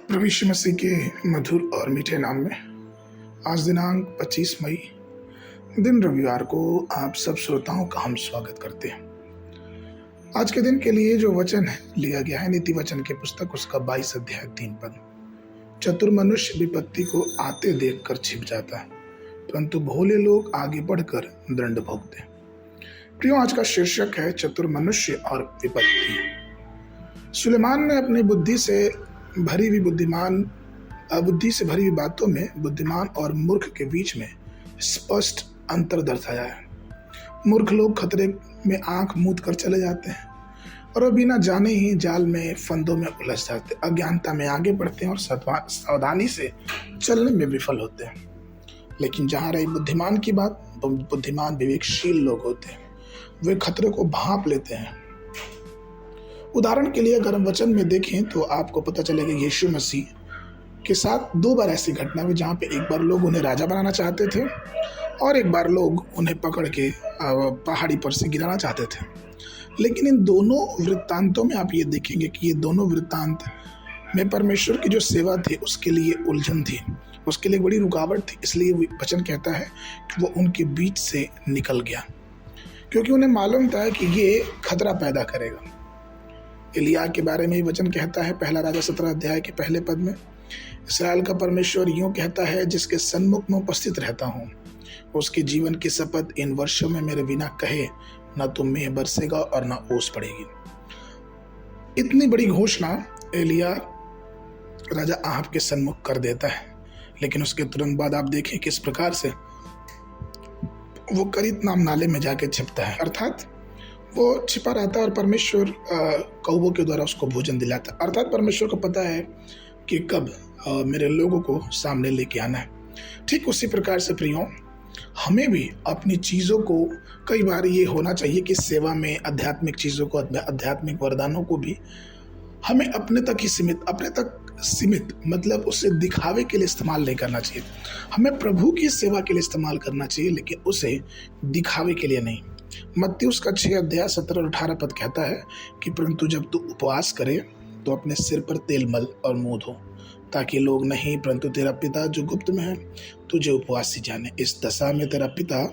प्रभु यीशु मसीह के मधुर और मीठे नाम में आज दिनांक 25 मई दिन रविवार को आप सब श्रोताओं का हम स्वागत करते हैं। आज के दिन के लिए जो वचन लिया गया है नीति वचन के पुस्तक उसका 22 अध्याय 3 पद। चतुर मनुष्य विपत्ति को आते देखकर छिप जाता है, परंतु भोले लोग आगे बढ़कर दंड भोगते हैं। प्रियो, आज का शीर्षक है चतुर मनुष्य और विपत्ति। सुलेमान ने अपनी बुद्धि से भरी हुई बातों में बुद्धिमान और मूर्ख के बीच में स्पष्ट अंतर दर्शाया है। मूर्ख लोग खतरे में आंख मूंद कर चले जाते हैं और बिना जाने ही जाल में फंदों में उलझ जाते हैं, अज्ञानता में आगे बढ़ते हैं और सावधानी से चलने में विफल होते हैं। लेकिन जहाँ रही बुद्धिमान की बात, तो बुद्धिमान विवेकशील लोग होते हैं, वे खतरे को भांप लेते हैं। उदाहरण के लिए अगर हम वचन में देखें तो आपको पता चलेगा यीशु मसीह के साथ 2 बार ऐसी घटना हुई जहाँ पे एक बार लोग उन्हें राजा बनाना चाहते थे और एक बार लोग उन्हें पकड़ के पहाड़ी पर से गिराना चाहते थे। लेकिन इन दोनों वृत्तांतों में आप ये देखेंगे कि ये दोनों वृत्तांत में परमेश्वर की जो सेवा थी उसके लिए उलझन थी, उसके लिए बड़ी रुकावट थी। इसलिए वचन कहता है कि वो उनके बीच से निकल गया, क्योंकि उन्हें मालूम था कि ये खतरा पैदा करेगा। एलिया के बारे में वचन कहता है, पहला राजा 17 अध्याय के पहले पद में, इस्राएल का परमेश्वर यूं कहता है, जिसके सन्मुख में उपस्थित रहता हूँ, उसके जीवन की शपथ इन वर्षों में मेरे बिना कहे न तो मेघ बरसेगा और न ओस पड़ेगी। इतनी बड़ी घोषणा एलिया राजा आहाब के सन्मुख कर देता है, लेकिन उसके तुरंत बाद आप देखें किस प्रकार से वो करीत नाम नाले में जाके छिपता है, अर्थात वो छिपा रहता है और परमेश्वर कौवों के द्वारा उसको भोजन दिलाता है। अर्थात परमेश्वर को पता है कि कब मेरे लोगों को सामने लेके आना है। ठीक उसी प्रकार से प्रियो, हमें भी अपनी चीज़ों को, कई बार ये होना चाहिए कि सेवा में आध्यात्मिक चीज़ों को, आध्यात्मिक वरदानों को भी हमें अपने तक सीमित मतलब उसे दिखावे के लिए इस्तेमाल नहीं करना चाहिए। हमें प्रभु की सेवा के लिए इस्तेमाल करना चाहिए, लेकिन उसे दिखावे के लिए नहीं। मत्ती उसका 6 अध्याय 17 और 18 पद कहता है कि परंतु जब तू उपवास करे तो अपने सिर पर तेल मल और मुंह धो, ताकि लोग नहीं परंतु तेरा पिता जो गुप्त में है तुझे उपवासी जाने। इस दशा में तेरा पिता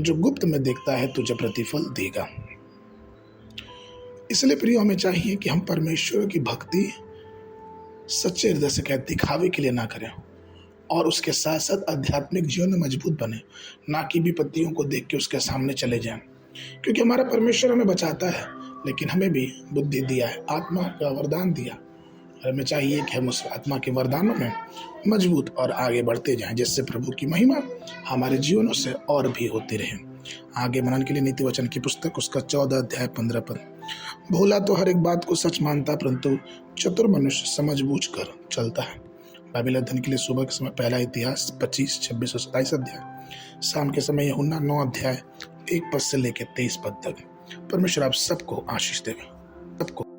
जो गुप्त में देखता है तुझे प्रतिफल देगा। इसलिए प्रिय, हमें चाहिए कि हम परमेश्वर की भक्ति सच्चे हृदय से कहें, दिखावे के लिए ना करें, और उसके साथ साथ आध्यात्मिक जीवन में मजबूत बने, ना कि विपत्तियों को देख के उसके सामने चले जाएं। क्योंकि हमारा परमेश्वर हमें बचाता है, लेकिन हमें भी बुद्धि दिया है, आत्मा का वरदान दिया, और हमें चाहिए कि हम उस आत्मा के वरदानों में मजबूत और आगे बढ़ते जाएं, जिससे प्रभु की महिमा हमारे जीवनों से और भी होती रहे। आगे मनन के लिए नीति वचन की पुस्तक उसका 14 अध्याय 15 पद। भोला तो हर एक बात को सच मानता, परंतु चतुर मनुष्य समझ बूझ कर चलता है। बाइबल अध्ययन के लिए सुबह के समय पहला इतिहास 25, 26 और 27 अध्याय, शाम के समय यूहन्ना 9 अध्याय 1 पद से लेकर 23 पद तक। परमेश्वर आप सबको आशीष देवे, सबको।